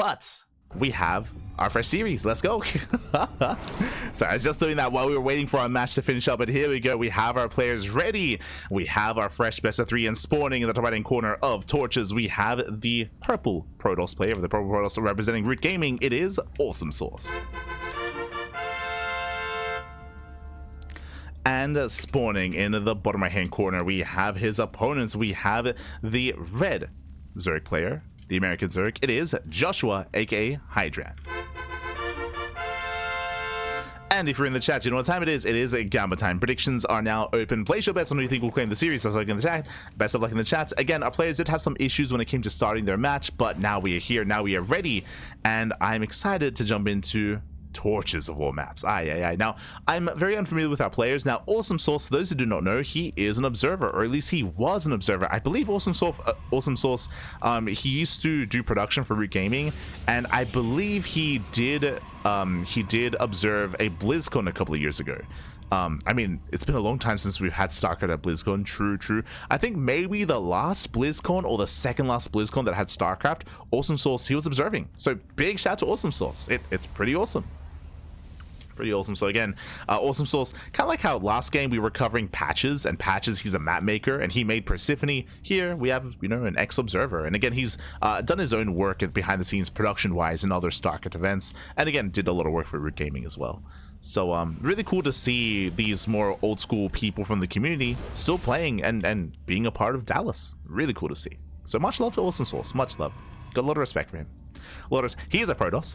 but we have our fresh series. Let's go. So I was just doing that while we were waiting for our match to finish up, but here we go. We have our players ready. We have our fresh best of 3 and spawning in the top right hand corner of torches. We have the purple Protoss player, the purple Protoss representing Root Gaming. It is AwesomeSauce. And spawning in the bottom right hand corner, we have his opponents. We have the red Zerg player, the American Zerg. It is Joshua, aka Hydran. And if you're in the chat, you know what time it is. It is a Gamba time. Predictions are now open. Place your bets on who you think will claim the series. Best of luck in the chat. Best of luck in the chat. Again, our players did have some issues when it came to starting their match, but now we are here. Now we are ready, and I'm excited to jump into torches of all maps. Now, I'm very unfamiliar with our players. Now, AwesomeSauce, for those who do not know, he is an observer, or at least he was an observer. I believe AwesomeSauce, he used to do production for Root Gaming, and I believe he did observe a BlizzCon a couple of years ago. I mean, it's been a long time since we've had StarCraft at BlizzCon. True. I think maybe the last BlizzCon or the second last BlizzCon that had StarCraft, AwesomeSauce, he was observing. So big shout to AwesomeSauce. It's pretty awesome. Pretty awesome. So again, AwesomeSauce, kind of like how last game we were covering Patches, and Patches, he's a map maker and he made Persephone. Here we have, you know, an ex-observer, and again, he's done his own work behind the scenes production wise in other StarCraft events, and again did a lot of work for Root Gaming as well. So really cool to see these more old school people from the community still playing and being a part of Dallas. Really cool to see. So much love to AwesomeSauce, much love. Got a lot of respect for him. He is a Protoss,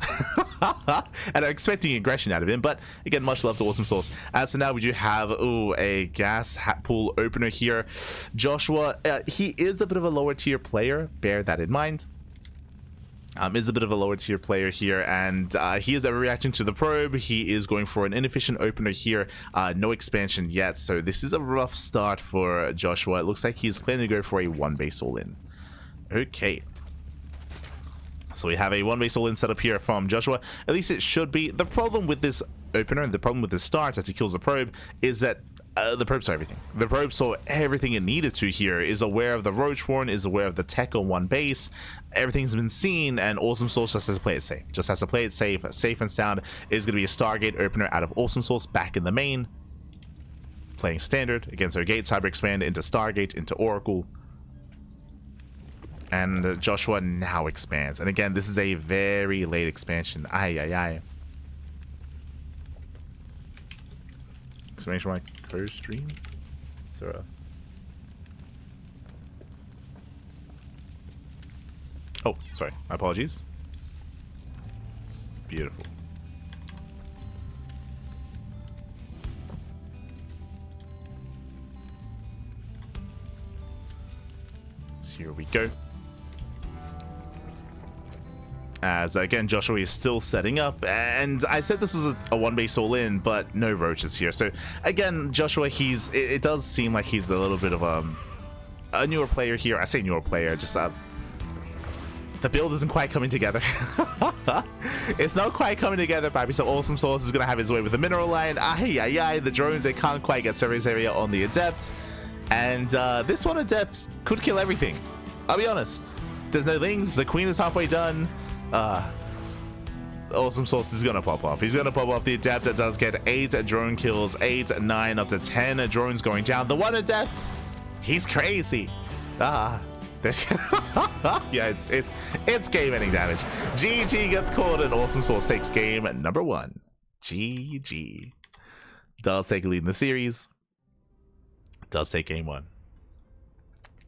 and I'm expecting aggression out of him, but again, much love to AwesomeSauce. As for now, we do have a gas hat pool opener here. Joshua, he is a bit of a lower tier player, bear that in mind. Is a bit of a lower tier player here, and he is reacting to the probe. He is going for an inefficient opener here. No expansion yet, so this is a rough start for Joshua. It looks like he's planning to go for a 1 base all-in. Okay. So we have a 1 base all-in setup here from Joshua. At least it should be. The problem with this opener and the problem with this start as he kills the probe is that the probe saw everything. The probe saw everything it needed to here, is aware of the Roach Horn, is aware of the tech on 1 base. Everything's been seen, and AwesomeSauce just has to play it safe. Just has to play it safe. Safe and sound is going to be a Stargate opener out of AwesomeSauce back in the main. Playing standard against our gate, cyber expand into Stargate, into Oracle. And Joshua now expands. And again, this is a very late expansion. Exclamation mark, co-stream? Is there a... Oh, sorry. My apologies. Beautiful. So here we go. As again, Joshua is still setting up, and I said this is a 1 base all in, but no roaches here. So again, Joshua, it does seem like he's a little bit of a newer player here. I say newer player, just the build isn't quite coming together. It's not quite coming together, baby. So AwesomeSauce is gonna have his way with the mineral line. The drones, they can't quite get surface area on the adept, and this one adept could kill everything. I'll be honest. There's no things. The queen is halfway done. AwesomeSauce is gonna pop off. He's gonna pop off the adept that does get 8 drone kills, 8, 9, up to 10 drones going down. The one adept, he's crazy. There's yeah, it's game ending damage. GG gets called, and AwesomeSauce takes game number 1. GG. Does take a lead in the series. Does take game 1.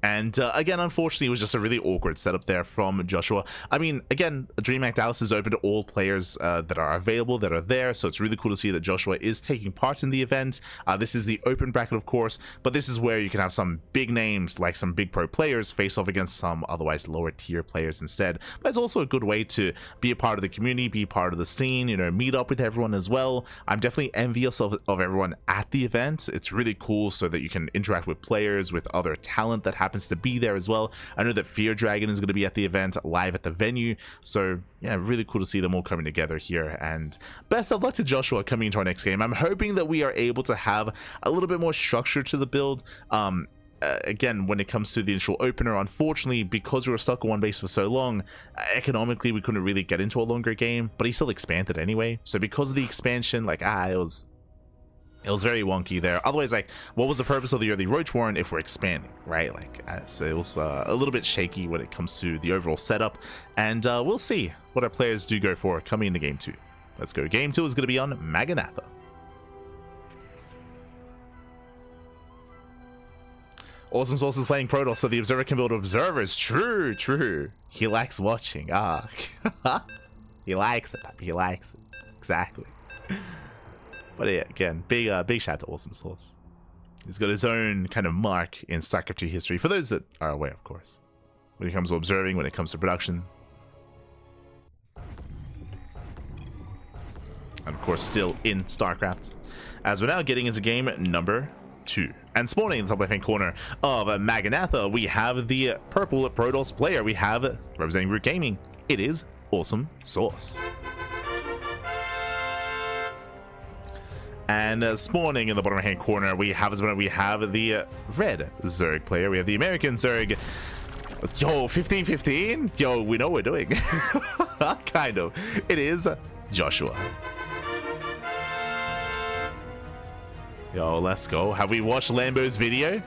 And again, unfortunately, it was just a really awkward setup there from Joshua. I mean, again, DreamHack Dallas is open to all players that are available, that are there. So it's really cool to see that Joshua is taking part in the event. This is the open bracket, of course, but this is where you can have some big names, like some big pro players, face off against some otherwise lower tier players instead. But it's also a good way to be a part of the community, be part of the scene, you know, meet up with everyone as well. I'm definitely envious of everyone at the event. It's really cool so that you can interact with players, with other talent that happens to be there as well. I know that Fear Dragon is going to be at the event, live at the venue, so yeah, really cool to see them all coming together here. And best of luck to Joshua coming into our next game. I'm hoping that we are able to have a little bit more structure to the build. again, when it comes to the initial opener, unfortunately, because we were stuck on one base for so long, economically we couldn't really get into a longer game, but he still expanded anyway. So because of the expansion, like, it was very wonky there. Otherwise, like, what was the purpose of the early Roach Warren if we're expanding, right? Like, so it was a little bit shaky when it comes to the overall setup, and we'll see what our players do go for coming into game 2. Let's go. Game 2 is going to be on Maganatha. AwesomeSauce is playing Protoss, so the observer can build observers. True, true. He likes watching. He likes it. He likes it. Exactly. But yeah, again, big shout out to AwesomeSauce. He's got his own kind of mark in StarCraft 2 history, for those that are aware, of course. When it comes to observing, when it comes to production. And of course, still in StarCraft. As we're now getting into game number 2. And spawning in the top left-hand corner of Maganatha, we have the purple Protoss player. We have, representing Root Gaming, it is AwesomeSauce. And spawning in the bottom right-hand corner, we have the red Zerg player. We have the American Zerg. Yo, 15-15? Yo, we know what we're doing. Kind of. It is Joshua. Yo, let's go. Have we watched Lambo's video?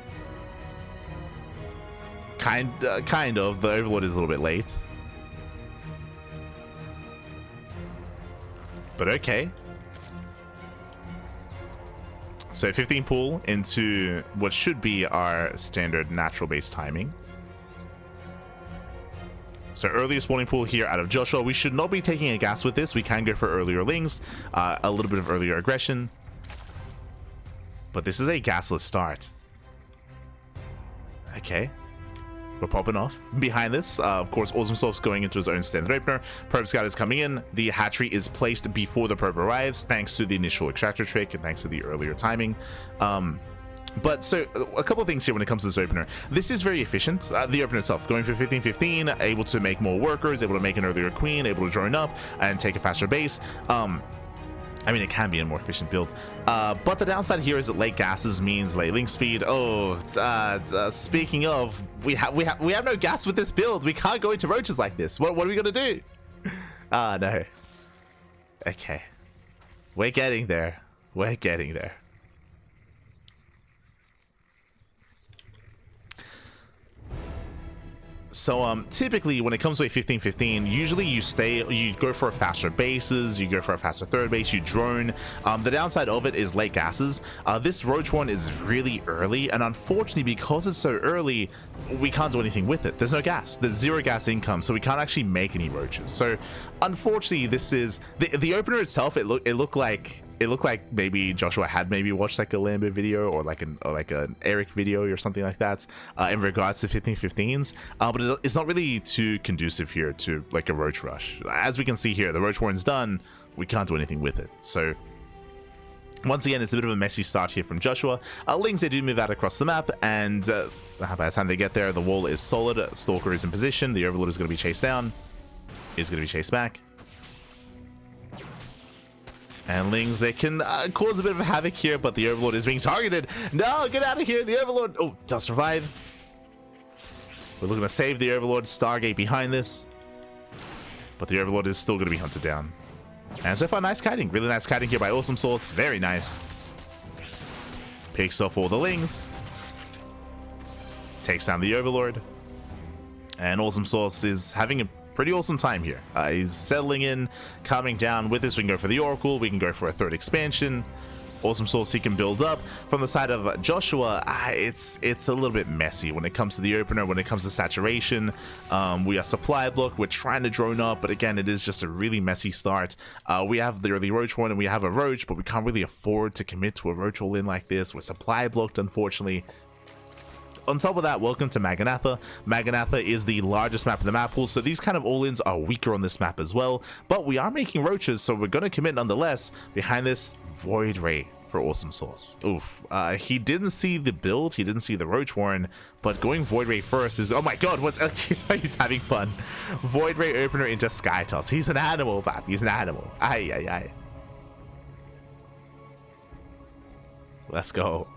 Kind of. The Overlord is a little bit late. But okay. So 15 pull into what should be our standard natural base timing. So earlier spawning pool here out of Joshua. We should not be taking a gas with this. We can go for earlier lings, a little bit of earlier aggression. But this is a gasless start. Okay. We're popping off. Behind this, of course, AwesomeSauce going into his own standard opener. Probe Scout is coming in. The hatchery is placed before the probe arrives, thanks to the initial extractor trick and thanks to the earlier timing. But so a couple of things here when it comes to this opener. This is very efficient. The opener itself, going for 15-15, able to make more workers, able to make an earlier queen, able to drone up and take a faster base. I mean, it can be a more efficient build, but the downside here is that late gases means late link speed. Oh, speaking of, we have no gas with this build. We can't go into roaches like this. What are we gonna do? No. Okay, we're getting there. We're getting there. So typically when it comes to a 15-15, usually you go for faster bases, you go for a faster third base, you drone. The downside of it is late gases. This roach one is really early, and unfortunately because it's so early, we can't do anything with it. There's no gas. There's zero gas income, so we can't actually make any roaches. So unfortunately, this is the opener itself. It looked like maybe Joshua had maybe watched like a Lambo video or like an Eric video or something like that in regards to 15-15s, but it's not really too conducive here to like a roach rush. As we can see here, the roach warren's done. We can't do anything with it. So once again, it's a bit of a messy start here from Joshua. Lings, they do move out across the map, and by the time they get there, the wall is solid. Stalker is in position. The Overlord is going to be chased down. Is going to be chased back. And Lings, they can cause a bit of havoc here, but the Overlord is being targeted. No, get out of here. The Overlord, oh, does survive. We're looking to save the Overlord. Stargate behind this. But the Overlord is still going to be hunted down. And so far, nice kiting. Really nice kiting here by AwesomeSauce. Very nice. Picks off all the Lings. Takes down the Overlord. And AwesomeSauce is having a pretty awesome time here. He's settling in, calming down. With this, we can go for the Oracle. We can go for a third expansion. AwesomeSauce, he can build up. From the side of Joshua, it's a little bit messy when it comes to the opener, when it comes to saturation. We are supply block. We're trying to drone up, but again, it is just a really messy start. We have the early roach one, and we have a roach, but we can't really afford to commit to a roach all-in like this. We're supply blocked, unfortunately. On top of that, welcome to Maganatha. Maganatha is the largest map in the map pool, so these kind of all-ins are weaker on this map as well. But we are making roaches, so we're going to commit nonetheless. Behind this, Void Ray for AwesomeSauce. Oof. He didn't see the build, he didn't see the Roach Warren, but going Void Ray first is, oh my god, what's he's having fun. Void Ray opener into Sky Toss. He's an animal, Bap. He's an animal. Aye, aye, aye. Let's go.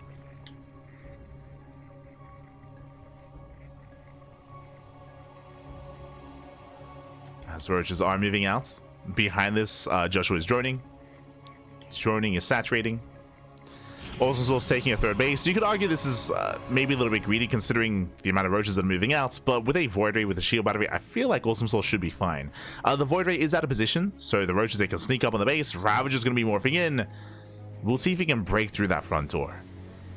As roaches are moving out. Behind this, Joshua is droning. He's droning, is saturating. AwesomeSauce taking a third base. You could argue this is maybe a little bit greedy considering the amount of roaches that are moving out, but with a Void Ray with a shield battery, I feel like AwesomeSauce should be fine. The Void Ray is out of position, so the roaches, they can sneak up on the base. Ravager's going to be morphing in. We'll see if he can break through that front door.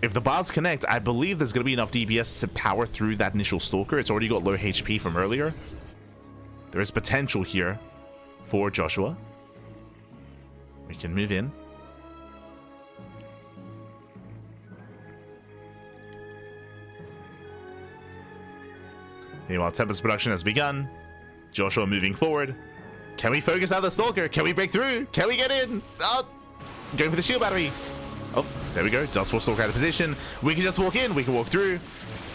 If the bars connect, I believe there's going to be enough DPS to power through that initial Stalker. It's already got low HP from earlier. There is potential here for Joshua. We can move in. Meanwhile, Tempest production has begun. Joshua moving forward. Can we focus out the Stalker? Can we break through? Can we get in? Oh, going for the shield battery. Oh, there we go. Dust Force Stalker out of position. We can just walk in. We can walk through.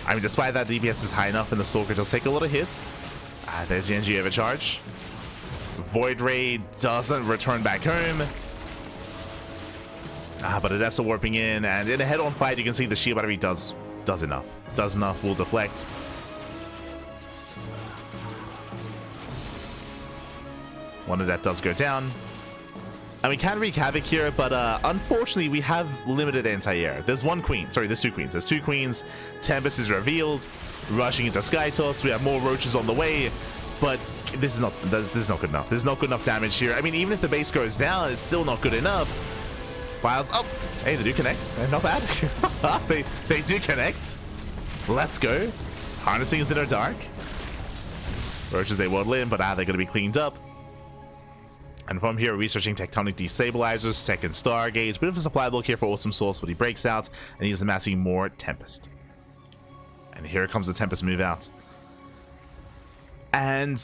I mean, despite that, DPS is high enough and the Stalker does take a lot of hits. There's the NG overcharge. Void Ray doesn't return back home. But Adepts are warping in, and in a head-on fight, you can see the shield battery does enough. Does enough, will deflect. One of that does go down. And we can wreak havoc here, but unfortunately, we have limited anti-air. There's one queen. Sorry, there's two queens. There's two queens. Tempest is revealed. Rushing into Sky Toss. We have more roaches on the way, but this is not good enough. There's not good enough damage here. I mean, even if the base goes down, it's still not good enough. Files up. Hey, they do connect. Not bad. they do connect. Let's go. Harnessing is in the dark. Roaches, they waddle in, but they're going to be cleaned up. And from here, researching Tectonic Destabilizers, second Stargaze. Bit of a supply block here for AwesomeSauce, but he breaks out, and he's amassing more Tempest. And here comes the Tempest move out. And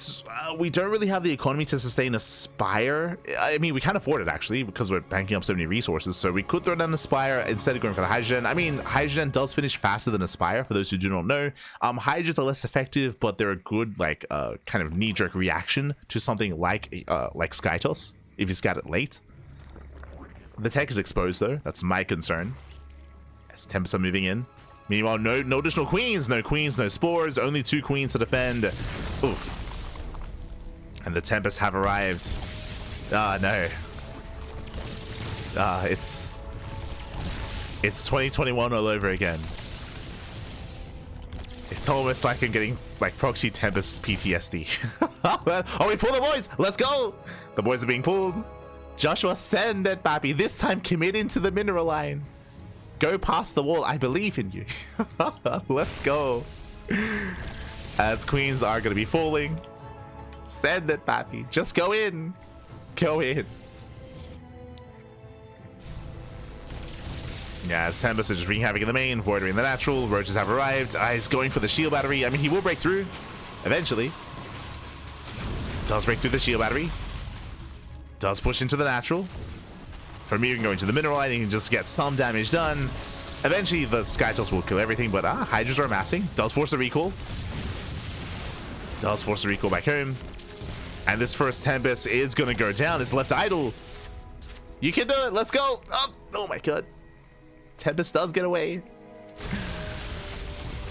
we don't really have the economy to sustain Aspire. I mean, we can't afford it, actually, because we're banking up so many resources. So we could throw down Aspire instead of going for the Hydrogen. I mean, Hydrogen does finish faster than Aspire, for those who do not know. Hydrogens are less effective, but they're a good, like, kind of knee-jerk reaction to something like Skytos, if you scat it late. The tech is exposed, though. That's my concern. As Tempest are moving in. Meanwhile, no additional queens, no spores, only 2 queens to defend. Oof. And the Tempests have arrived. No. It's 2021 all over again. It's almost like I'm getting like proxy Tempest PTSD. Oh, we pull the boys. Let's go. The boys are being pulled. Joshua, send that baby. This time commit into the mineral line. Go past the wall. I believe in you. Let's go. As queens are going to be falling. Send it, papi. Just go in. Go in. Yeah, Tempest is just wreaking havoc in the main. Void Ray in the natural. Roaches have arrived. He's going for the shield battery. I mean, he will break through. Eventually. Does break through the shield battery. Does push into the natural. From here, you can go into the mineral line, you can just get some damage done. Eventually, the Skytoss will kill everything, but Hydras are amassing. Does force a recall. Does force a recall back home. And this first Tempest is going to go down. It's left idle. You can do it. Let's go. Oh my god. Tempest does get away.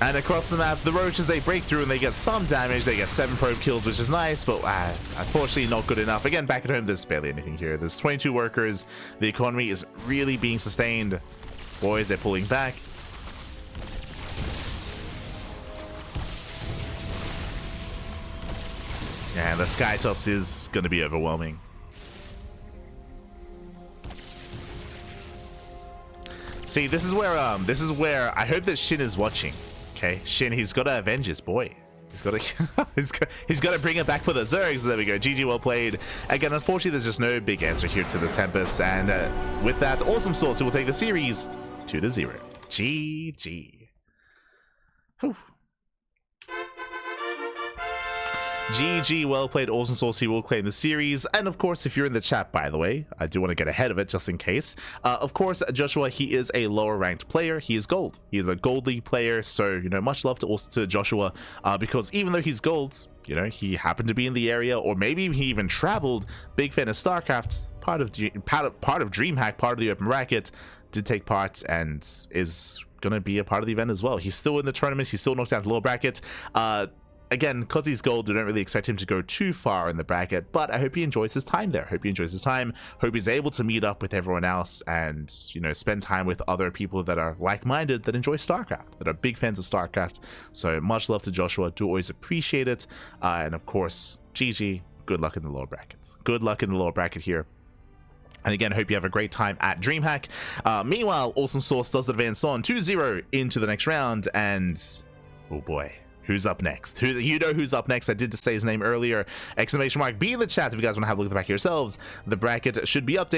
And across the map, the roaches, they break through and they get some damage. They get 7 probe kills, which is nice, but unfortunately not good enough. Again, back at home, there's barely anything here. There's 22 workers. The economy is really being sustained. Boys, they're pulling back. And the Skytoss is going to be overwhelming. See, this is where I hope that Shin is watching. Okay, Shin, he's got to avenge his boy. He's got to he's got to bring it back for the Zergs. There we go. GG, well played. Again, unfortunately, there's just no big answer here to the Tempest. And with that, AwesomeSauce, who will take the series 2-0. GG. Whew. GG, well played, AwesomeSauce. He will claim the series. And of course, if you're in the chat, by the way, I do want to get ahead of it just in case. Of course, Joshua, he is a lower ranked player. He is gold. He is a gold league player. So, you know, much love to Joshua, because even though he's gold, you know, he happened to be in the area, or maybe he even traveled. Big fan of StarCraft, part of DreamHack, part of the open bracket, did take part and is gonna be a part of the event as well. He's still in the tournaments. He's still knocked out the lower bracket. again, because he's gold, we don't really expect him to go too far in the bracket, but I hope he enjoys his time there. Hope he's able to meet up with everyone else and, you know, spend time with other people that are like-minded, that enjoy StarCraft, that are big fans of StarCraft. So much love to Joshua. Do always appreciate it. And of course, GG, good luck in the lower brackets. Good luck in the lower bracket here. And again, hope you have a great time at DreamHack. Meanwhile, AwesomeSauce does advance on 2-0 into the next round, and oh boy, who's up next? You know who's up next. I did just say his name earlier. ! Be in the chat if you guys want to have a look at the bracket yourselves. The bracket should be updated